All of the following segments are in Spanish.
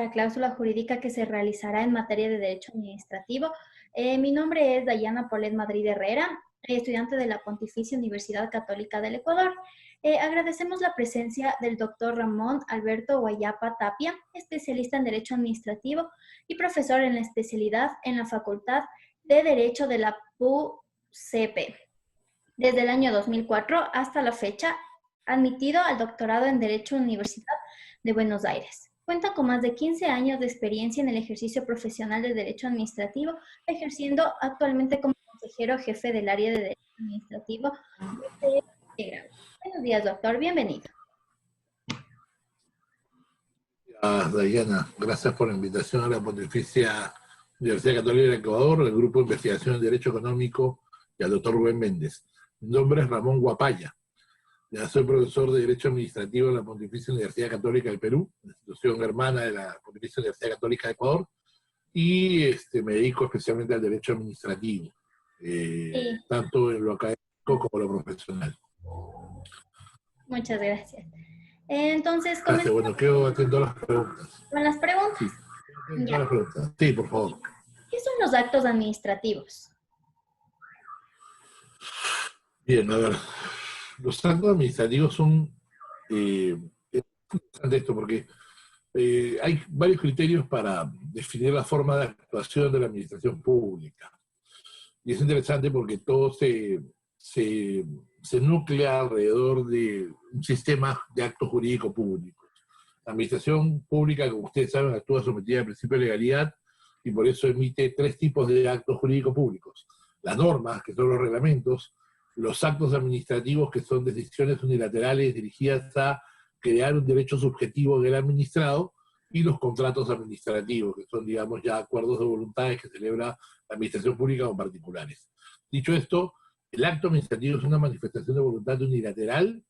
la cláusula jurídica que se realizará en materia de derecho administrativo. Mi nombre es Dayana Polet Madrid Herrera, estudiante de la Pontificia Universidad Católica del Ecuador. Agradecemos la presencia del doctor Ramón Alberto Guayapa Tapia, especialista en Derecho Administrativo y profesor en la especialidad en la Facultad de Derecho de la PUCP. Desde el año 2004 hasta la fecha, admitido al doctorado en Derecho Universidad de Buenos Aires. Cuenta con más de 15 años de experiencia en el ejercicio profesional de Derecho Administrativo, ejerciendo actualmente como consejero jefe del área de Derecho Administrativo de Integrado. Buenos días, doctor. Bienvenido. Dayana, gracias por la invitación a la Pontificia Universidad Católica del Ecuador, el Grupo de Investigación en Derecho Económico y al doctor Rubén Méndez. Mi nombre es Ramón Guapaya. Ya soy profesor de Derecho Administrativo en la Pontificia Universidad Católica del Perú, institución hermana de la Pontificia Universidad Católica de Ecuador, y me dedico especialmente al Derecho Administrativo, tanto en lo académico como en lo profesional. Muchas gracias. Entonces, gracias. Bueno, quedo atento a las preguntas. ¿Con las preguntas? Sí, las preguntas. Sí, por favor. ¿Qué son los actos administrativos? Bien, a ver. Los actos administrativos son... es interesante esto porque hay varios criterios para definir la forma de actuación de la administración pública. Y es interesante porque todo se nuclea alrededor de un sistema de actos jurídicos públicos. La administración pública, como ustedes saben, actúa sometida al principio de legalidad y por eso emite 3 tipos de actos jurídicos públicos. Las normas, que son los reglamentos, los actos administrativos, que son decisiones unilaterales dirigidas a crear un derecho subjetivo del administrado, y los contratos administrativos, que son, digamos, ya acuerdos de voluntades que celebra la administración pública con particulares. Dicho esto, el acto administrativo es una manifestación de voluntad unilateral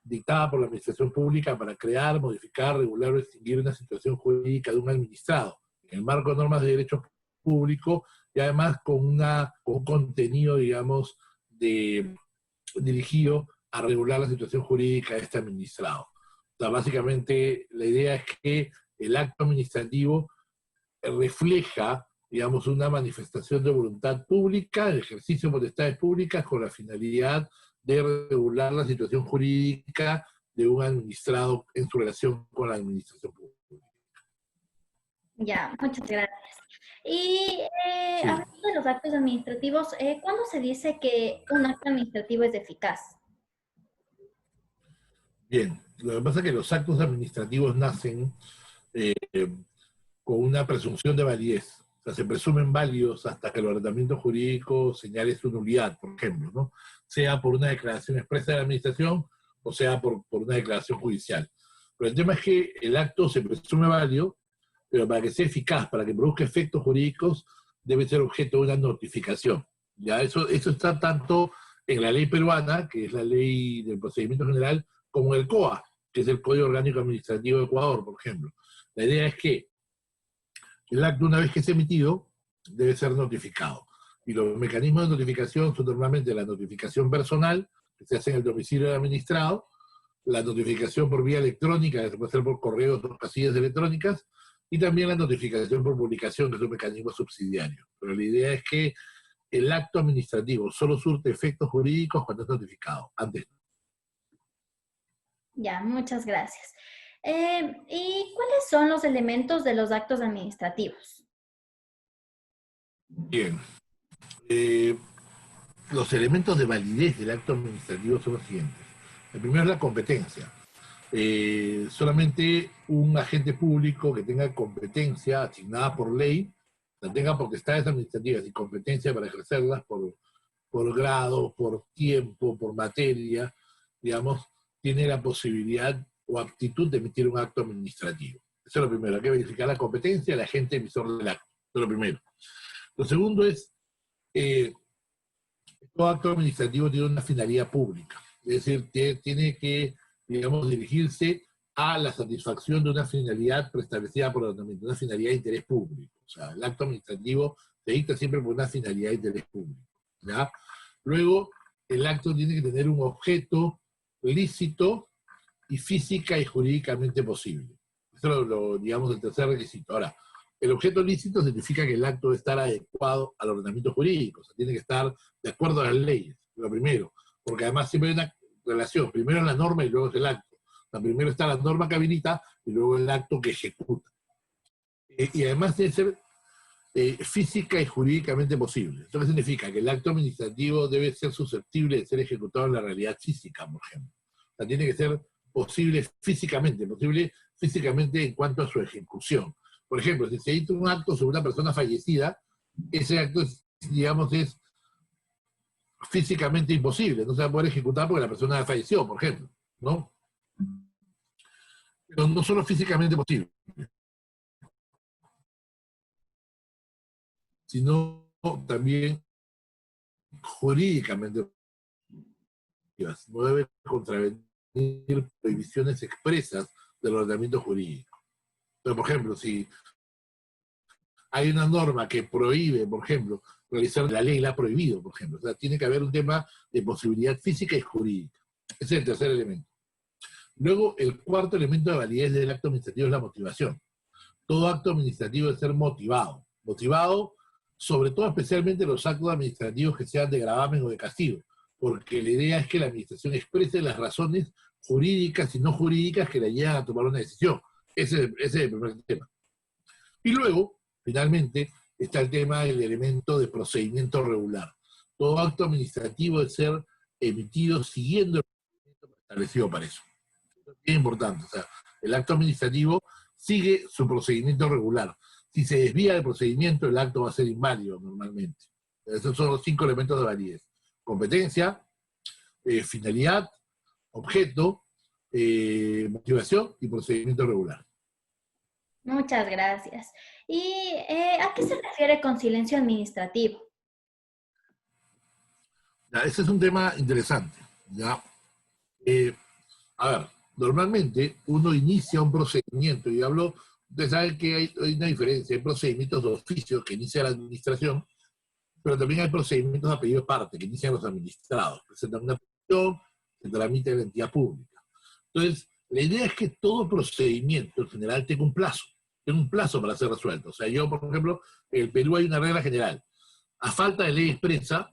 dictada por la administración pública para crear, modificar, regular o extinguir una situación jurídica de un administrado, en el marco de normas de derecho público y además con un contenido, digamos, dirigido a regular la situación jurídica de este administrado. O sea, básicamente la idea es que el acto administrativo refleja, digamos, una manifestación de voluntad pública, el ejercicio de potestades públicas con la finalidad de regular la situación jurídica de un administrado en su relación con la administración pública. Ya, muchas gracias. Y hablando de los actos administrativos, ¿cuándo se dice que un acto administrativo es eficaz? Bien, lo que pasa es que los actos administrativos nacen con una presunción de validez. O sea, se presumen válidos hasta que el ordenamiento jurídico señale su nulidad, por ejemplo, ¿no? Sea por una declaración expresa de la administración o sea por una declaración judicial. Pero el tema es que el acto se presume válido, pero para que sea eficaz, para que produzca efectos jurídicos, debe ser objeto de una notificación. ¿Ya? Eso está tanto en la ley peruana, que es la ley del procedimiento general, como en el COA, que es el Código Orgánico Administrativo de Ecuador, por ejemplo. La idea es que el acto, una vez que es emitido, debe ser notificado. Y los mecanismos de notificación son normalmente la notificación personal, que se hace en el domicilio del administrado, la notificación por vía electrónica, que se puede hacer por correos o casillas electrónicas, y también la notificación por publicación, que es un mecanismo subsidiario. Pero la idea es que el acto administrativo solo surte efectos jurídicos cuando es notificado, antes. Ya, muchas gracias. ¿Y cuáles son los elementos de los actos administrativos? Bien. Los elementos de validez del acto administrativo son los siguientes. El primero es la competencia. Solamente un agente público que tenga competencia asignada por ley, tenga potestades administrativas y competencia para ejercerlas por grado, por tiempo, por materia, digamos, tiene la posibilidad o aptitud de emitir un acto administrativo. Eso es lo primero, hay que verificar la competencia del agente emisor del acto. Eso es lo primero. Lo segundo es, todo acto administrativo tiene una finalidad pública, es decir, tiene que, digamos, dirigirse a la satisfacción de una finalidad preestablecida por el ordenamiento, una finalidad de interés público. O sea, el acto administrativo se dicta siempre por una finalidad de interés público, ¿ya? Luego, el acto tiene que tener un objeto lícito y física y jurídicamente posible. Eso es, digamos, el tercer requisito. Ahora, el objeto lícito significa que el acto debe estar adecuado al ordenamiento jurídico, o sea, tiene que estar de acuerdo a las leyes, lo primero, porque además siempre hay una relación, primero la norma y luego es el acto. O sea, primero está la norma que habilita y luego el acto que ejecuta. Y además debe ser física y jurídicamente posible. ¿Esto qué significa? Que el acto administrativo debe ser susceptible de ser ejecutado en la realidad física, por ejemplo. O sea, tiene que ser posible físicamente en cuanto a su ejecución. Por ejemplo, si se hizo un acto sobre una persona fallecida, ese acto, digamos, es físicamente imposible. No se va a poder ejecutar porque la persona falleció, por ejemplo, ¿no? Pero no solo físicamente posible, sino también jurídicamente. No debe contravenir prohibiciones expresas del ordenamiento jurídico. Pero, por ejemplo, si hay una norma que prohíbe, por ejemplo, realizar la ley, la ha prohibido, por ejemplo. O sea, tiene que haber un tema de posibilidad física y jurídica. Ese es el tercer elemento. Luego, el cuarto elemento de validez del acto administrativo es la motivación. Todo acto administrativo debe ser motivado. Motivado, sobre todo, especialmente los actos administrativos que sean de gravamen o de castigo, porque la idea es que la administración exprese las razones jurídicas y no jurídicas que la llevan a tomar una decisión. Ese es el primer tema. Y luego, finalmente, está el tema del elemento de procedimiento regular. Todo acto administrativo debe ser emitido siguiendo el procedimiento establecido para eso. Es bien importante. O sea, el acto administrativo sigue su procedimiento regular. Si se desvía del procedimiento, el acto va a ser inválido normalmente. Esos son los 5 elementos de validez: competencia, finalidad, objeto, motivación y procedimiento regular. Muchas gracias. ¿Y a qué se refiere con silencio administrativo? Ya, ese es un tema interesante. ¿Ya? A ver, normalmente uno inicia un procedimiento, y hablo, ustedes saben que hay una diferencia, hay procedimientos de oficio que inicia la administración, pero también hay procedimientos de apellido parte que inician los administrados, presentan una petición, se tramita en la entidad pública. Entonces, la idea es que todo procedimiento en general tenga un plazo para ser resuelto. O sea, yo, por ejemplo, en el Perú hay una regla general. A falta de ley expresa,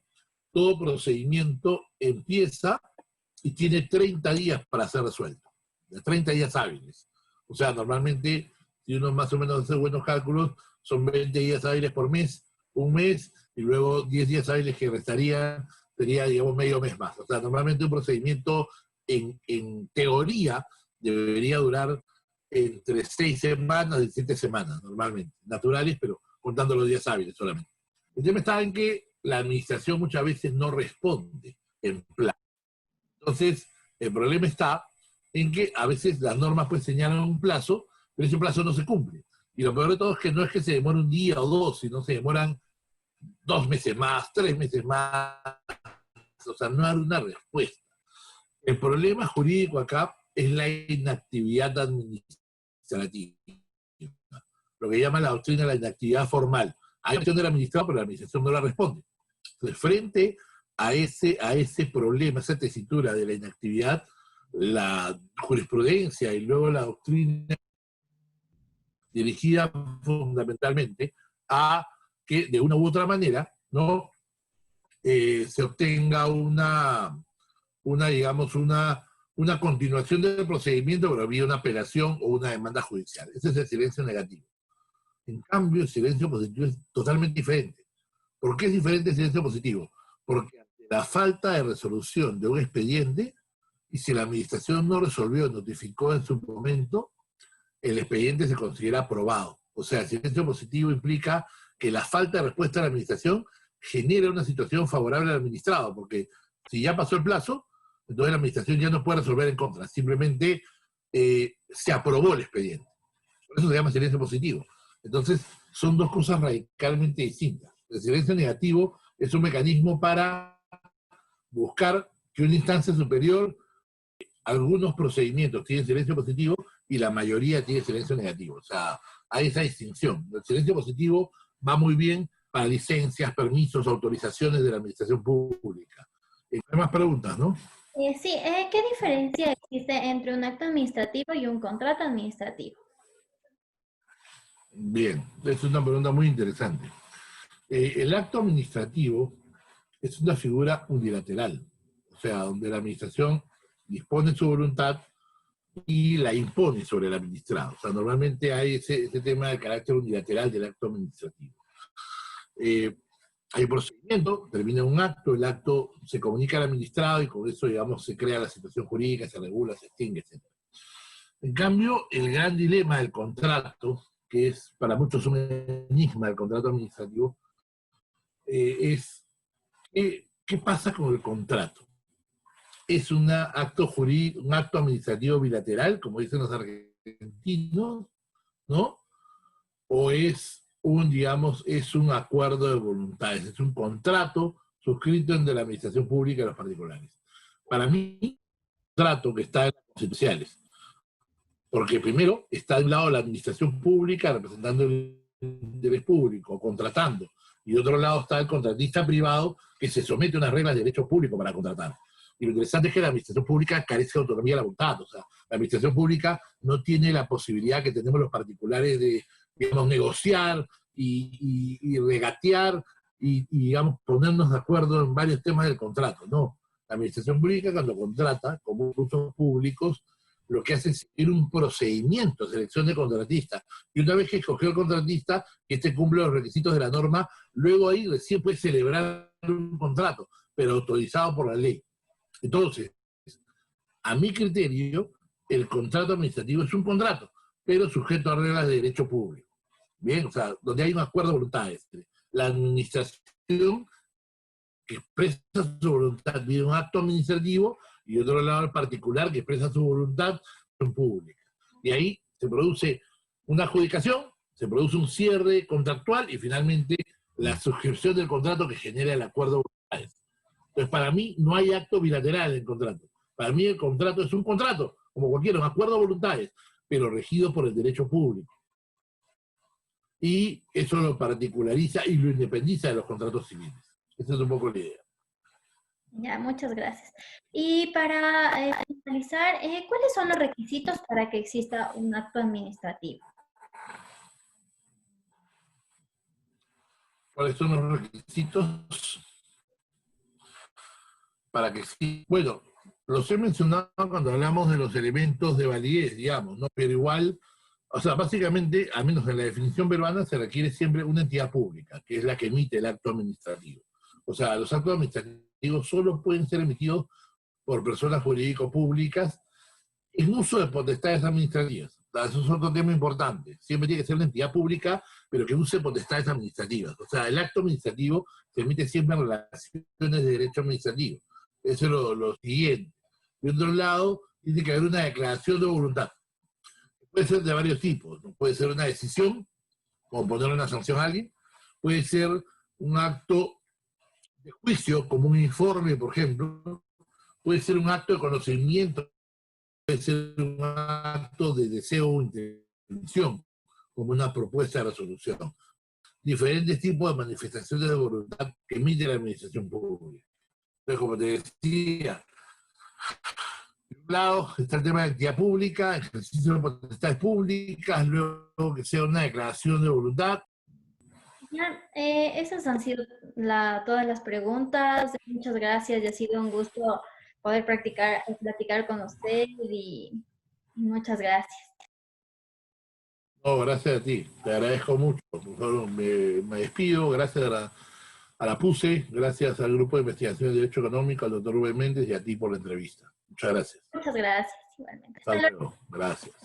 todo procedimiento empieza y tiene 30 días para ser resuelto. 30 días hábiles. O sea, normalmente, si uno más o menos hace buenos cálculos, son 20 días hábiles por mes, un mes, y luego 10 días hábiles que restarían, sería, digamos, medio mes más. O sea, normalmente un procedimiento, en teoría, debería durar entre 6 semanas y 7 semanas, normalmente. Naturales, pero contando los días hábiles solamente. El tema está en que la administración muchas veces no responde en plazo. Entonces, el problema está en que a veces las normas pues señalan un plazo, pero ese plazo no se cumple. Y lo peor de todo es que no es que se demore un día o dos, sino se demoran 2 meses más, 3 meses más. O sea, no hay una respuesta. El problema jurídico acá es la inactividad administrativa, lo que llama la doctrina de la inactividad formal. Hay acción del administrado, pero la administración no la responde. Entonces, frente a ese problema, esa tesitura de la inactividad, la jurisprudencia y luego la doctrina dirigida fundamentalmente a que de una u otra manera no se obtenga digamos, una continuación del procedimiento, pero había una apelación o una demanda judicial. Ese es el silencio negativo. En cambio, el silencio positivo es totalmente diferente. ¿Por qué es diferente el silencio positivo? Porque ante la falta de resolución de un expediente, y si la administración no resolvió, notificó en su momento, el expediente se considera aprobado. O sea, el silencio positivo implica que la falta de respuesta de la administración genera una situación favorable al administrado, porque si ya pasó el plazo, entonces la administración ya no puede resolver en contra, simplemente se aprobó el expediente. Por eso se llama silencio positivo. Entonces, son dos cosas radicalmente distintas. El silencio negativo es un mecanismo para buscar que una instancia superior, algunos procedimientos tienen silencio positivo y la mayoría tiene silencio negativo. O sea, hay esa distinción. El silencio positivo va muy bien para licencias, permisos, autorizaciones de la administración pública. Hay más preguntas, ¿no? Sí, ¿qué diferencia existe entre un acto administrativo y un contrato administrativo? Bien, es una pregunta muy interesante. El acto administrativo es una figura unilateral, o sea, donde la administración dispone su voluntad y la impone sobre el administrado. O sea, normalmente hay ese tema de carácter unilateral del acto administrativo. Hay procedimiento, termina un acto, el acto se comunica al administrado y con eso, digamos, se crea la situación jurídica, se regula, se extingue, etc. En cambio, el gran dilema del contrato, que es para muchos un enigma del contrato administrativo, es ¿qué pasa con el contrato? ¿Es un acto jurídico, un acto administrativo bilateral, como dicen los argentinos, ¿no? ¿O es digamos, es un acuerdo de voluntades, es un contrato suscrito entre la administración pública y los particulares? Para mí, un contrato que está en las constitucionales, porque primero está de un lado la administración pública representando el interés público, contratando, y de otro lado está el contratista privado que se somete a unas reglas de derecho público para contratar. Y lo interesante es que la administración pública carece de autonomía de la voluntad, o sea, la administración pública no tiene la posibilidad que tenemos los particulares de, digamos, negociar y regatear y, digamos, ponernos de acuerdo en varios temas del contrato. No, la administración pública cuando contrata como usos públicos lo que hace es seguir un procedimiento de selección de contratistas. Y una vez que escogió el contratista, que este cumple los requisitos de la norma, luego ahí recién puede celebrar un contrato, pero autorizado por la ley. Entonces, a mi criterio, el contrato administrativo es un contrato, pero sujeto a reglas de derecho público. Bien, o sea, donde hay un acuerdo de voluntades. La administración que expresa su voluntad vía un acto administrativo y otro lado el particular que expresa su voluntad en pública. Y ahí se produce una adjudicación, se produce un cierre contractual y finalmente la suscripción del contrato que genera el acuerdo de voluntades. Entonces, para mí no hay acto bilateral en el contrato. Para mí el contrato es un contrato, como cualquiera, un acuerdo de voluntades, pero regido por el derecho público. Y eso lo particulariza y lo independiza de los contratos civiles. Esa es un poco la idea. Ya, muchas gracias. Y para finalizar, ¿cuáles son los requisitos para que exista un acto administrativo? ¿Cuáles son los requisitos para que exista? Bueno, los he mencionado cuando hablamos de los elementos de validez, digamos, ¿no? Pero igual, o sea, básicamente, al menos en la definición peruana, se requiere siempre una entidad pública, que es la que emite el acto administrativo. O sea, los actos administrativos solo pueden ser emitidos por personas jurídico-públicas en uso de potestades administrativas. Eso es otro tema importante. Siempre tiene que ser una entidad pública, pero que use potestades administrativas. O sea, el acto administrativo se emite siempre en relaciones de derecho administrativo. Eso es lo siguiente. De otro lado, tiene que haber una declaración de voluntad. Puede ser de varios tipos. Puede ser una decisión, como poner una sanción a alguien. Puede ser un acto de juicio, como un informe, por ejemplo. Puede ser un acto de conocimiento, puede ser un acto de deseo o intención, como una propuesta de resolución. Diferentes tipos de manifestaciones de voluntad que emite la administración pública. Entonces, como te decía, por un lado está el tema de entidad pública, ejercicio de potestades públicas, luego que sea una declaración de voluntad. Ya, esas han sido todas las preguntas. Muchas gracias y ha sido un gusto poder platicar con usted y muchas gracias. No, gracias a ti, te agradezco mucho. Por favor, me despido, gracias a la PUCE, gracias al Grupo de Investigación de Derecho Económico, al doctor Rubén Méndez y a ti por la entrevista. Muchas gracias. Muchas gracias, igualmente. Hasta luego. Gracias.